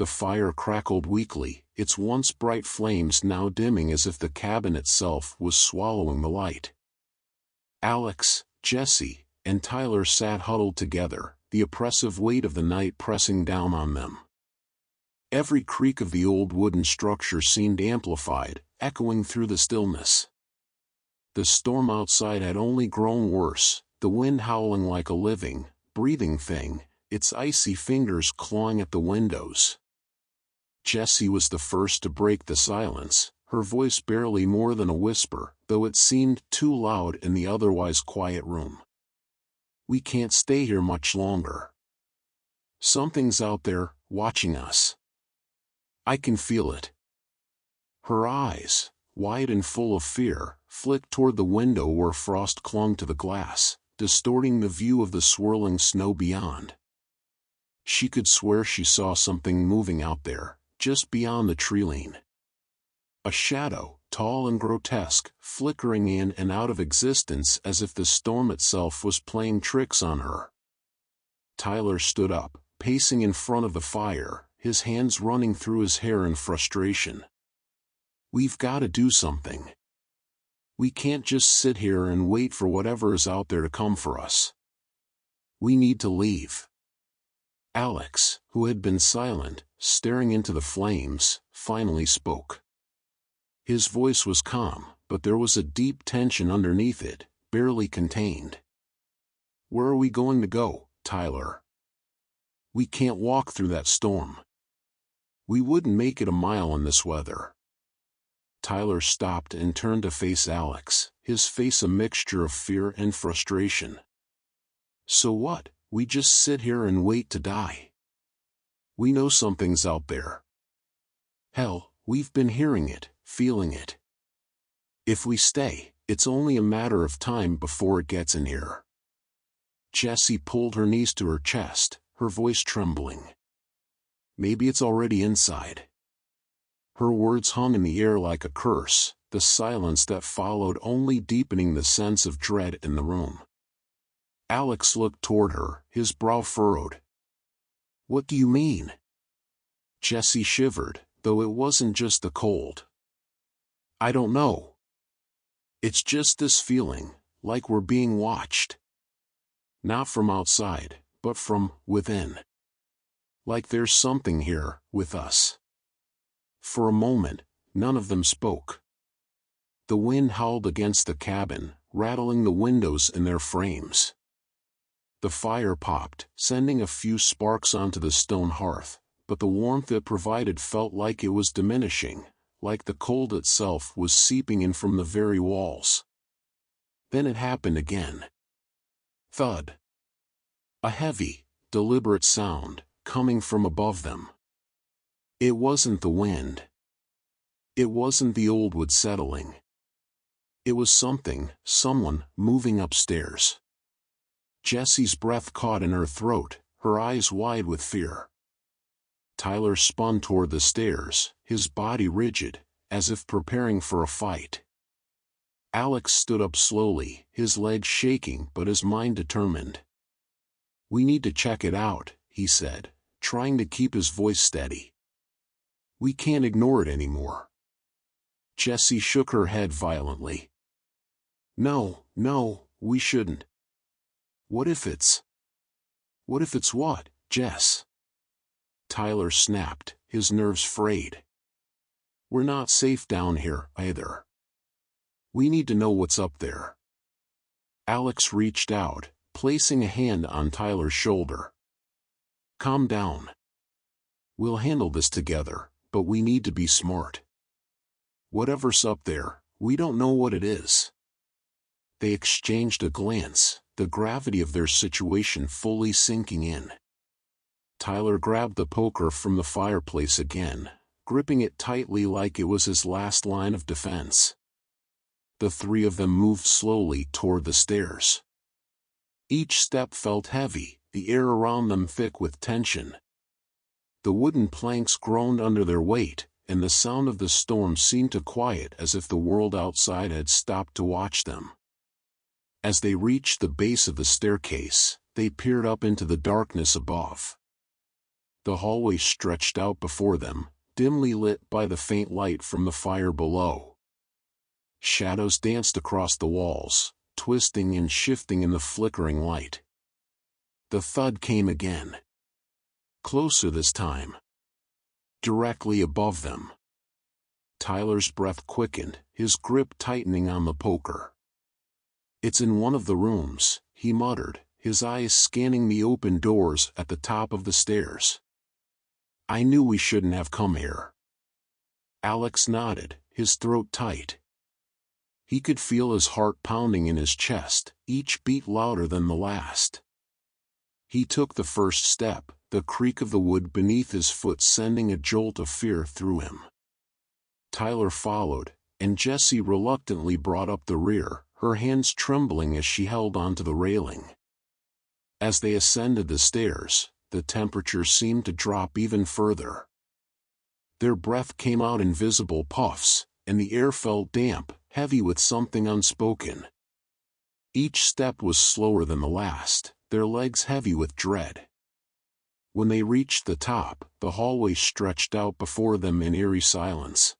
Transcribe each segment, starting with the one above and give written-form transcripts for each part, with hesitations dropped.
The fire crackled weakly, its once bright flames now dimming as if the cabin itself was swallowing the light. Alex, Jessie, and Tyler sat huddled together, the oppressive weight of the night pressing down on them. Every creak of the old wooden structure seemed amplified, echoing through the stillness. The storm outside had only grown worse, the wind howling like a living, breathing thing, its icy fingers clawing at the windows. Jessie was the first to break the silence, her voice barely more than a whisper, though it seemed too loud in the otherwise quiet room. "We can't stay here much longer. Something's out there, watching us. I can feel it." Her eyes, wide and full of fear, flicked toward the window where frost clung to the glass, distorting the view of the swirling snow beyond. She could swear she saw something moving out there, just beyond the tree line. A shadow, tall and grotesque, flickering in and out of existence as if the storm itself was playing tricks on her. Tyler stood up, pacing in front of the fire, his hands running through his hair in frustration. "We've got to do something. We can't just sit here and wait for whatever is out there to come for us. We need to leave." Alex, who had been silent, staring into the flames, finally spoke. His voice was calm, but there was a deep tension underneath it, barely contained. "Where are we going to go, Tyler? We can't walk through that storm. We wouldn't make it a mile in this weather." Tyler stopped and turned to face Alex, his face a mixture of fear and frustration. "So what? We just sit here and wait to die? We know something's out there. Hell, we've been hearing it, feeling it. If we stay, it's only a matter of time before it gets in here." Jessie pulled her knees to her chest, her voice trembling. "Maybe it's already inside." Her words hung in the air like a curse, the silence that followed only deepening the sense of dread in the room. Alex looked toward her, his brow furrowed. "What do you mean?" Jessie shivered, though it wasn't just the cold. "I don't know. It's just this feeling, like we're being watched. Not from outside, but from within. Like there's something here, with us." For a moment, none of them spoke. The wind howled against the cabin, rattling the windows in their frames. The fire popped, sending a few sparks onto the stone hearth, but the warmth it provided felt like it was diminishing, like the cold itself was seeping in from the very walls. Then it happened again. Thud. A heavy, deliberate sound, coming from above them. It wasn't the wind. It wasn't the old wood settling. It was someone, moving upstairs. Jessie's breath caught in her throat, her eyes wide with fear. Tyler spun toward the stairs, his body rigid, as if preparing for a fight. Alex stood up slowly, his legs shaking but his mind determined. "We need to check it out," he said, trying to keep his voice steady. "We can't ignore it anymore." Jessie shook her head violently. No, we shouldn't." What if it's what, Jess?" Tyler snapped, his nerves frayed. "We're not safe down here, either. We need to know what's up there." Alex reached out, placing a hand on Tyler's shoulder. "Calm down. We'll handle this together, but we need to be smart. Whatever's up there, we don't know what it is." They exchanged a glance, the gravity of their situation fully sinking in. Tyler grabbed the poker from the fireplace again, gripping it tightly like it was his last line of defense. The three of them moved slowly toward the stairs. Each step felt heavy, the air around them thick with tension. The wooden planks groaned under their weight, and the sound of the storm seemed to quiet as if the world outside had stopped to watch them. As they reached the base of the staircase, they peered up into the darkness above. The hallway stretched out before them, dimly lit by the faint light from the fire below. Shadows danced across the walls, twisting and shifting in the flickering light. The thud came again. Closer this time. Directly above them. Tyler's breath quickened, his grip tightening on the poker. "It's in one of the rooms," he muttered, his eyes scanning the open doors at the top of the stairs. "I knew we shouldn't have come here." Alex nodded, his throat tight. He could feel his heart pounding in his chest, each beat louder than the last. He took the first step, the creak of the wood beneath his foot sending a jolt of fear through him. Tyler followed, and Jessie reluctantly brought up the rear, her hands trembling as she held onto the railing. As they ascended the stairs, the temperature seemed to drop even further. Their breath came out in visible puffs, and the air felt damp, heavy with something unspoken. Each step was slower than the last, their legs heavy with dread. When they reached the top, the hallway stretched out before them in eerie silence.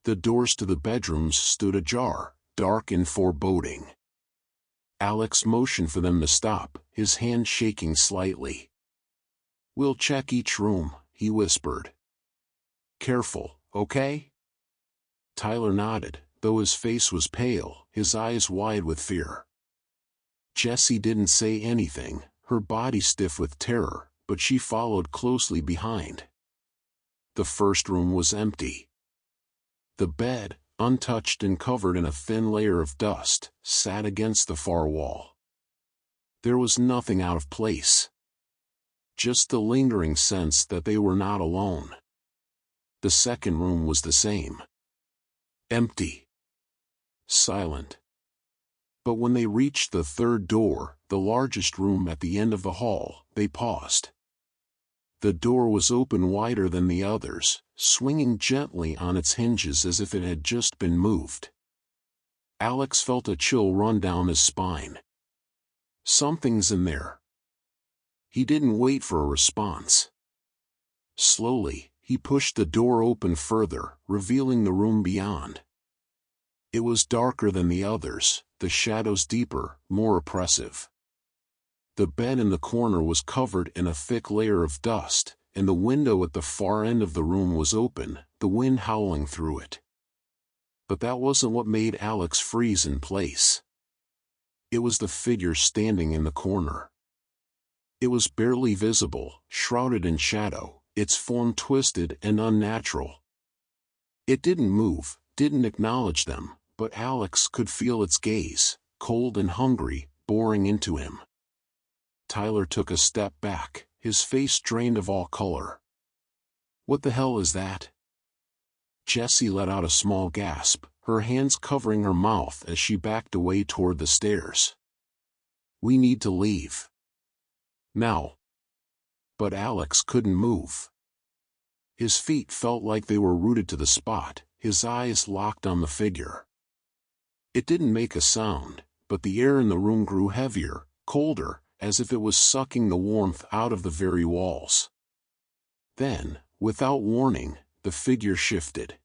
The doors to the bedrooms stood ajar, dark and foreboding. Alex motioned for them to stop, his hand shaking slightly. "We'll check each room," he whispered. "Careful, okay?" Tyler nodded, though his face was pale, his eyes wide with fear. Jessie didn't say anything, her body stiff with terror, but she followed closely behind. The first room was empty. The bed, untouched and covered in a thin layer of dust, sat against the far wall. There was nothing out of place. Just the lingering sense that they were not alone. The second room was the same. Empty. Silent. But when they reached the third door, the largest room at the end of the hall, they paused. The door was open wider than the others, swinging gently on its hinges as if it had just been moved. Alex felt a chill run down his spine. Something's in there. He didn't wait for a response. Slowly, he pushed the door open further, revealing the room beyond. It was darker than the others, the shadows deeper, more oppressive. The bed in the corner was covered in a thick layer of dust, and the window at the far end of the room was open, the wind howling through it. But that wasn't what made Alex freeze in place. It was the figure standing in the corner. It was barely visible, shrouded in shadow, its form twisted and unnatural. It didn't move, didn't acknowledge them, but Alex could feel its gaze, cold and hungry, boring into him. Tyler took a step back, his face drained of all color. "What the hell is that?" Jessie let out a small gasp, her hands covering her mouth as she backed away toward the stairs. "We need to leave. Now." But Alex couldn't move. His feet felt like they were rooted to the spot, his eyes locked on the figure. It didn't make a sound, but the air in the room grew heavier, colder, as if it was sucking the warmth out of the very walls. Then, without warning, the figure shifted.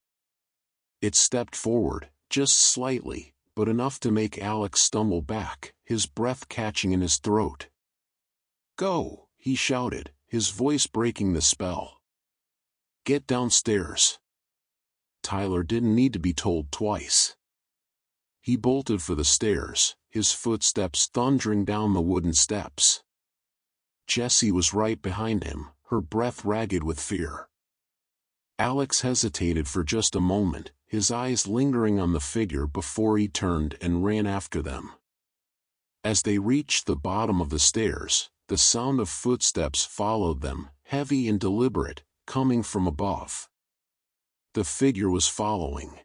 It stepped forward, just slightly, but enough to make Alex stumble back, his breath catching in his throat. "Go!" he shouted, his voice breaking the spell. "Get downstairs." Tyler didn't need to be told twice. He bolted for the stairs, his footsteps thundering down the wooden steps. Jessie was right behind him, her breath ragged with fear. Alex hesitated for just a moment, his eyes lingering on the figure before he turned and ran after them. As they reached the bottom of the stairs, the sound of footsteps followed them, heavy and deliberate, coming from above. The figure was following.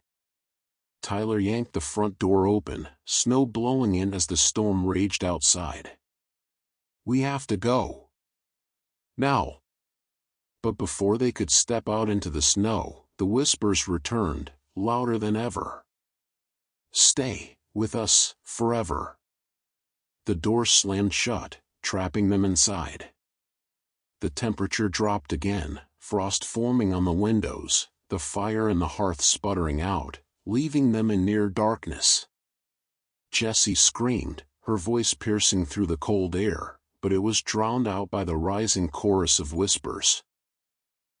Tyler yanked the front door open, snow blowing in as the storm raged outside. "We have to go. Now." But before they could step out into the snow, the whispers returned, louder than ever. "Stay with us, forever." The door slammed shut, trapping them inside. the temperature dropped again, frost forming on the windows, the fire and the hearth sputtering out, leaving them in near darkness. Jessie screamed, her voice piercing through the cold air, but it was drowned out by the rising chorus of whispers.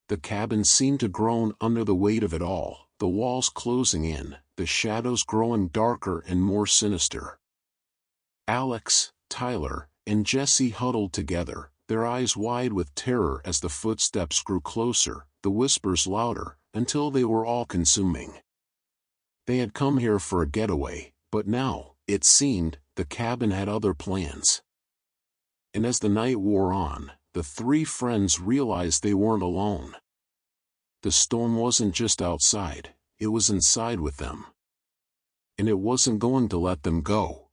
The cabin seemed to groan under the weight of it all, the walls closing in, the shadows growing darker and more sinister. Alex, Tyler, and Jessie huddled together, their eyes wide with terror as the footsteps grew closer, the whispers louder, until they were all-consuming. They had come here for a getaway, but now, it seemed, the cabin had other plans. And as the night wore on, the three friends realized they weren't alone. The storm wasn't just outside, it was inside with them. And it wasn't going to let them go.